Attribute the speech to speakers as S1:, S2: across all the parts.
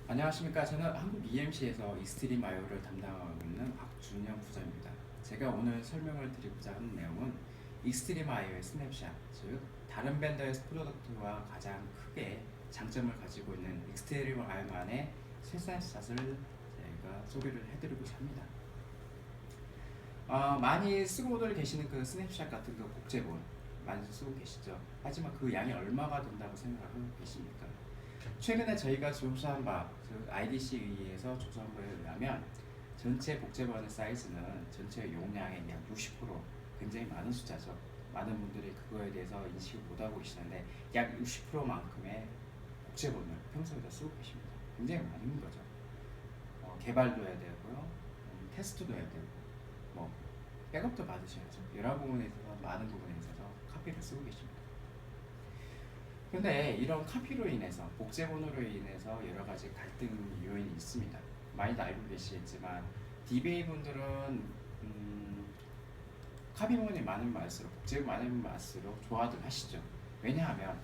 S1: 안녕하십니까. 저는 한국 EMC에서 익스트림 IO를 담당하고 있는 박준영 부장입니다. 제가 오늘 설명을 드리고자 하는 내용은 익스트림 IO의 스냅샷, 즉 다른 벤더의 프로덕트와 가장 크게 장점을 가지고 있는 익스트림 IO만의 스냅샷을 제가 소개를 해드리고자 합니다. 많이 쓰고들 계시는 그 스냅샷 같은 그 복제본 많이 쓰고 계시죠. 하지만 그 양이 얼마가 된다고 생각하고 계십니까? 최근에 저희가 조사한 바, 즉 IDC 의회에서 조사한 바에 의하면 전체 복제본의 사이즈는 전체 용량의 약 60%, 굉장히 많은 숫자죠. 많은 분들이 그거에 대해서 인식을 못하고 계시는데 약 60%만큼의 복제본을 평소에도 쓰고 계십니다. 굉장히 많은 거죠. 개발도 해야 되고요, 테스트도 해야 되고, 뭐 백업도 받으셔야죠. 여러 부분에 있어서 많은 부분에 있어서 카피를 쓰고 계십니다. 근데 이런 카피로 인해서 복제본으로 인해서 여러 가지 갈등 요인이 있습니다. 많이도 알고 계시겠지만 DBA 분들은 카피본이 많으면 많을수록 복제본이 많으면 많을수록 좋아들 하시죠. 왜냐하면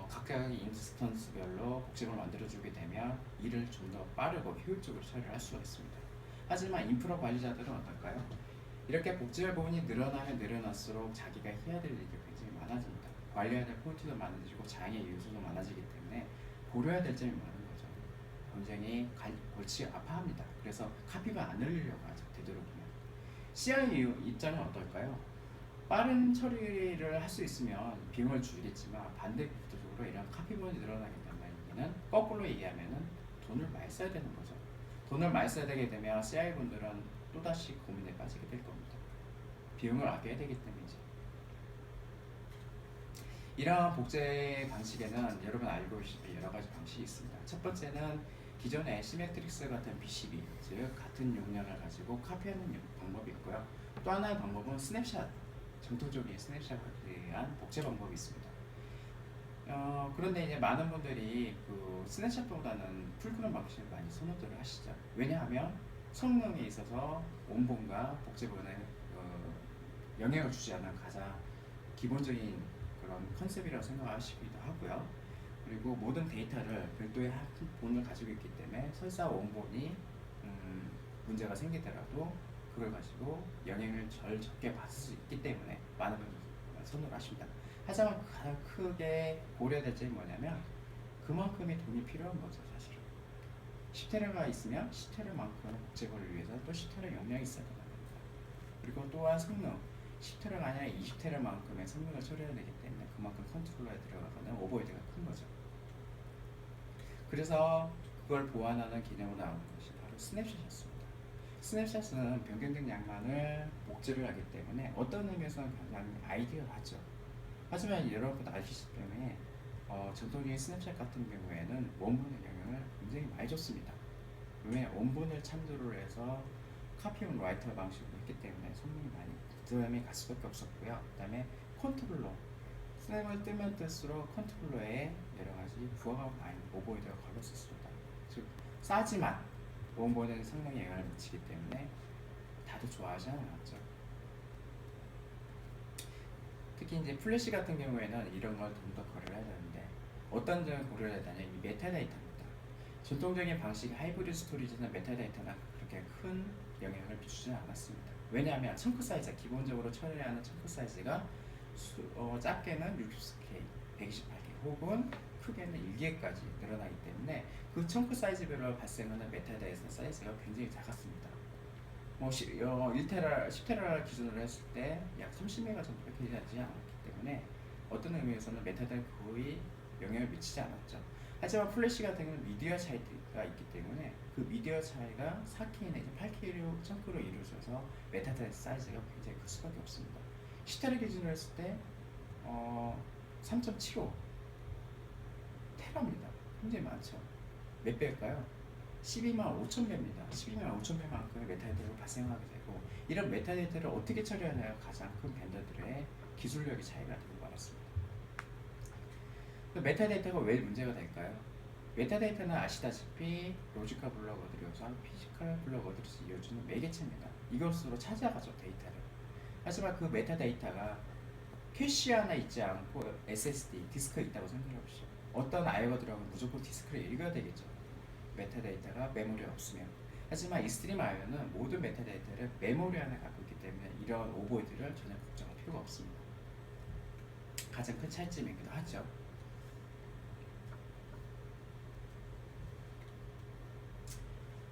S1: 각각의 인스턴스별로 복제본을 만들어주게 되면 일을 좀 더 빠르고 효율적으로 처리를 할 수가 있습니다. 하지만 인프라 관리자들은 어떨까요? 이렇게 복제본이 늘어나면 늘어날수록 자기가 해야 될 일이 굉장히 많아집니다. 관리해야 될 포인트도 많아지고 장애 요소도 많아지기 때문에 고려해야 될 점이 많은 거죠. 굉장히 골치 아파합니다. 그래서 카피가 안 늘리려고 하죠. 되도록이면. CI 입장은 어떨까요? 빠른 처리를 할 수 있으면 비용을 줄이겠지만 반대적으로 이런 카피본이 늘어나게 된다는 얘기는 거꾸로 얘기하면은 돈을 많이 써야 되는 거죠. 돈을 많이 써야 되게 되면 CI분들은 또다시 고민에 빠지게 될 겁니다. 비용을 아껴야 되기 때문이죠. 이러한 복제 방식에는 여러분 알고 계시다시피 여러 가지 방식이 있습니다. 첫 번째는 기존의 시메트릭스 같은 BCB, 즉 같은 용량을 가지고 카피하는 방법이 있고요. 또 하나의 방법은 스냅샷, 전통적인 스냅샷에 대한 복제 방법이 있습니다. 그런데 이제 많은 분들이 그 스냅샷보다는 풀크롬 방식을 많이 선호들을 하시죠. 왜냐하면 성능에 있어서 원본과 복제본에 영향을 주지 않는 가장 기본적인 그런 컨셉이라고 생각하시기도 하고요. 그리고 모든 데이터를 별도의 한 본을 가지고 있기 때문에 설사 원본이 문제가 생기더라도 그걸 가지고 영향을 덜 적게 받을 수 있기 때문에 많은 분들이 선호를 하십니다. 하지만 가장 크게 고려해야 될 점이 뭐냐면 그만큼의 돈이 필요한 거죠, 사실은. 10테라가 있으면 10테라만큼 복제본을 위해서 또 10테라 용량이 있어야 됩니다. 그리고 또한 성능, 10테라가 아니라 20테라만큼의 성능을 처리해야 되기 때문에 그만큼 컨트롤러에 들어가거나 오버헤드가 큰 거죠. 그래서 그걸 보완하는 개념으로 나오는 것이 바로 스냅샷이었습니다. 스냅샷은 변경된 양만을 복제를 하기 때문에 어떤 의미에서는 굉장히 아이디어하죠. 하지만 여러분 아시기 때문에 전통적인 스냅샷 같은 경우에는 원본의 영향을 굉장히 많이 줬습니다. 왜 원본을 참조를 해서 카피 온 라이터 방식으로 했기 때문에 성능이 많이 부담이 갈 수밖에 없었고요. 그 다음에 컨트롤러, 스냅을 뜨면 뜰수록 컨트롤러에 여러 가지 부하가 많이 오버헤드가 걸렸었습니다. 즉 싸지만 원본의 성능에 영향을 미치기 때문에 다들 좋아하지 않았죠. 특히 이제 플래시 같은 경우에는 이런 걸 좀 더 고려를 해야 되는데 어떤 점을 고려해야 되냐, 이 메타데이터입니다. 전통적인 방식의 하이브리드 스토리지는 메타데이터는 그렇게 큰 영향을 미치지 않았습니다. 왜냐하면 청크 사이즈가 기본적으로 처리하는 청크 사이즈가 작게는 60K, 128K 혹은 크게는 1K까지 늘어나기 때문에 그 청크 사이즈별로 발생하는 메타데이터 사이즈가 굉장히 작았습니다. 1테라, 10테라 기준으로 했을 때 약 30메가 정도밖에 되지 않았기 때문에 어떤 의미에서는 메타데이터에 거의 영향을 미치지 않았죠. 하지만 플래시 같은 경우는 미디어 차이가 있기 때문에 그 미디어 차이가 4K나 8K로 청크로 이루어져서 메타데이터 사이즈가 굉장히 클 수밖에 없습니다. 10테라 기준으로 했을 때 3.75 테라입니다. 굉장히 많죠. 몇 배일까요? 12만 5천 배입니다. 12만 5천 배만큼의 메타데이터가 발생하게 되고 이런 메타데이터를 어떻게 처리하냐가 가장 큰 벤더들의 기술력의 차이가 되고 말았습니다. 메타데이터가 왜 문제가 될까요? 메타데이터는 아시다시피 로지컬 블럭어들이 우선 피지컬 블럭어들이 이어주는 매개체입니다. 이것으로 찾아가죠, 데이터를. 하지만 그 메타데이터가 캐시 하나 있지 않고 SSD, 디스크가 있다고 생각해 보시죠. 어떤 아이가 들어가면 무조건 디스크를 읽어야 되겠죠. 메타데이터가 메모리에 없으면. 하지만 이스트림 IO는 모든 메타데이터를 메모리 안에 갖고 있기 때문에 이런 오버헤드를 전혀 걱정할 필요가 없습니다. 가장 큰 차이점이기도 하죠.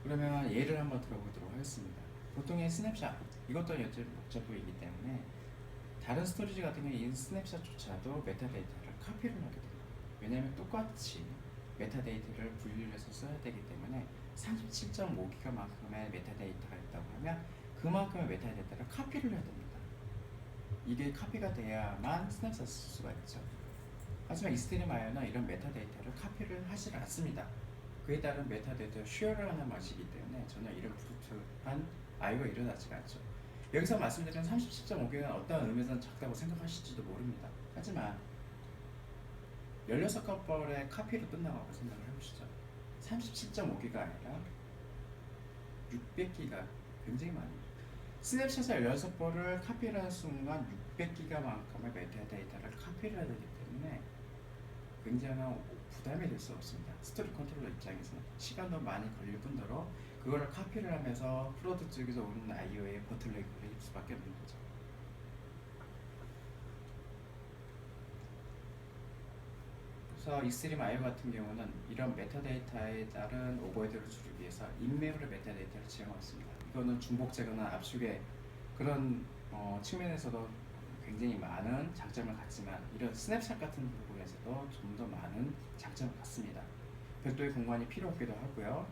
S1: 그러면 예를 한번 들어보도록 하겠습니다. 보통의 스냅샷, 이것도 여전히 복잡보이기 때문에 다른 스토리지 같은 경우에 이 스냅샷조차도 메타데이터를 카피를 하게 됩니다. 왜냐하면 똑같이 메타데이터를 분류를 해서 써야 되기 때문에 37.5기가만큼의 메타데이터가 있다고 하면 그만큼의 메타데이터를 카피를 해야 됩니다. 이게 카피가 돼야만 스냅샷을 쓸 수가 있죠. 하지만 이스트림 IO는 이런 메타데이터를 카피를 하지 않습니다. 그에 따른 메타데이터 쉐어를 하는 방식이기 때문에 전혀 이런 브루트한 IO가 일어나지가 않죠. 여기서 말씀드린 37.5기가는 어떤 의미에서는 작다고 생각하실지도 모릅니다. 하지만 16컵벌의 카피로 끝나가고 생각을 해보시죠. 37.5기가 아니라 600기가 굉장히 많아요. 스냅샷을 16번을 카피를 하는 순간 600기가만큼의 메타데이터를 카피를 해야 되기 때문에 굉장한 부담이 될 수 없습니다. 스토리 컨트롤러 입장에서는 시간도 많이 걸릴 뿐더러 그거를 카피를 하면서 프로드 쪽에서 오는 IO의 보틀렉을 입을 수밖에 없는 거죠. 그래서 이스트림 IO 같은 경우는 이런 메타데이터에 따른 오버헤드를 줄이기 위해서 인메모리 메타데이터를 지정했습니다. 이거는 중복 제거나 압축의 그런 측면에서도 굉장히 많은 장점을 갖지만 이런 스냅샷 같은 부분에서도 좀 더 많은 장점을 갖습니다. 별도의 공간이 필요 없기도 하고요.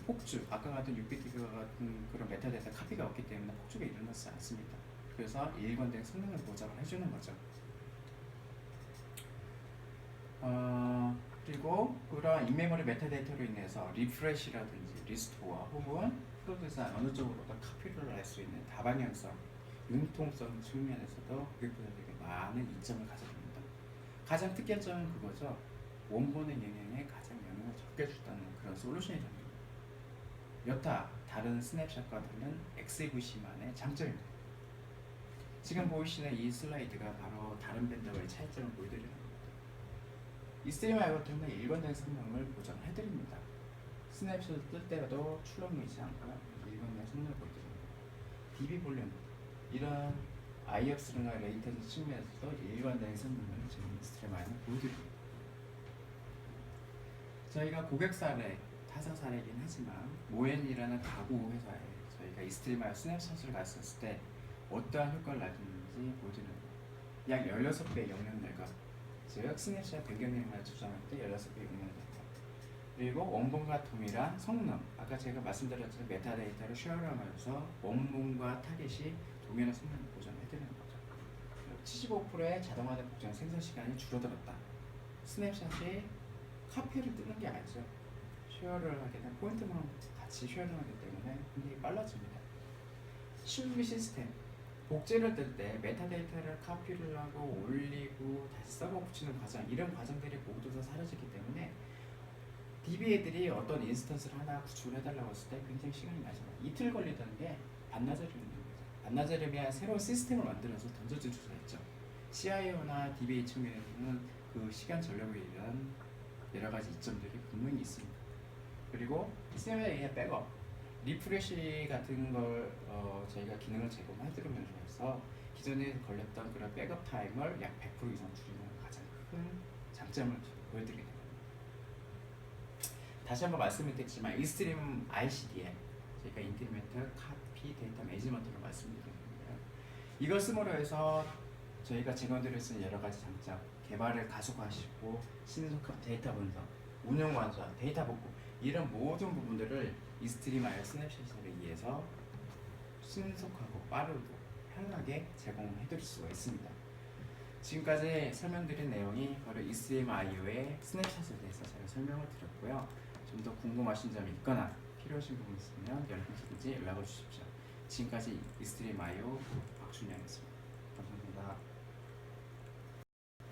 S1: 폭주, 아까 같은 600기가 같은 그런 메타데이터 카피가 없기 때문에 폭주가 일어나지 않습니다. 그래서 일관된 성능을 보장을 해주는 거죠. 그리고 그런 인메모리 메타데이터로 인해서 리프레시라든지 리스토어 혹은 프로듀서 어느 쪽으로도 카피를 할 수 있는 다방향성, 융통성 측면에서도 고객분들에게 많은 이점을 가져줍니다. 가장 특이한 점은 그거죠. 원본의 영향에 가장 영향을 적게 주다는 그런 솔루션이 됩니다. 여타 다른 스냅샷과 다른 XAVC만의 장점입니다. 지금 보이시는 이 슬라이드가 바로 다른 밴더와의 차이점을 보여드리는 겁니다. 이스트림 IO 같은 경우는 일관된 성능을 보장해드립니다. 스냅샷을 뜰 때라도 출력이지 않고요. 일관된 성능을 보여드립니다. DB 볼륨, 이런 IOPS나 레이텐시 측면에서도 일관된 성능을 지금 이스트림 IO는 보여드립니다. 저희가 고객 사례, 타사 사례이긴 하지만 모엔이라는 가구 회사에 저희가 이스트림 IO 스냅샷을 갔었을 때 어떠한 효과를 나타내는지 보여드리는 겁니다. 약 16배 용량 낼각, 즉 스냅샷 변경량을 조정할 때 16배 용량 낼각, 그리고 원본과 동일한 성능, 아까 제가 말씀드렸던 메타데이터를 쉐어하면서 원본과 타겟이 동일한 성능을 보장해드리는 거죠. 75%의 자동화된 복장 생산 시간이 줄어들었다. 스냅샷이 카피를 뜨는 게 아니죠. 쉐어를 하게 되면 포인트만 같이 쉐어를 하기 때문에 굉장히 빨라집니다. 실무비 시스템, 복제를 뜰 때 메타데이터를 카피를 하고 올리고 다시 썩어 붙이는 과정, 이런 과정들이 모두 다 사라지기 때문에 DBA들이 어떤 인스턴스를 하나 구축을 해달라고 했을 때 굉장히 시간이 많이 잡아요. 이틀 걸리던 게 반나절이면 됩니다. 반나절이면 새로운 시스템을 만들어서 던져줄 수가 있죠. CIO나 DBA 측면에서는 그 시간 전략에 의한 여러 가지 이점들이 분명히 있습니다. 그리고 CIO의 백업, 리프레시 같은 걸 저희가 기능을 제공해드리면서 기존에 걸렸던 그런 백업 타임을 약 100% 이상 줄이는 가장 큰 장점을 보여드리게 됩니다. 다시 한번 말씀을 드리지만 이스트림 ICDM, 저희가 인티그레이터 카피 데이터 매니지먼트로 말씀드렸는데요. 이걸 쓰므로 해서 저희가 제공드릴 수 있는 여러 가지 장점, 개발을 가속화시키고 신속한 데이터 분석, 운영 완화, 데이터 복구, 이런 모든 부분들을 이스트림 IO 스냅샷에 의해서 신속하고 빠르고 편하게 제공해드릴 수가 있습니다. 지금까지 설명드린 내용이 바로 이스트림 IO의 스냅샷에 대해서 제가 설명을 드렸고요. 좀 더 궁금하신 점이 있거나 필요하신 부분 있으면 언제든지 연락을 주십시오. 지금까지 이스트림 IO 박준영이었습니다.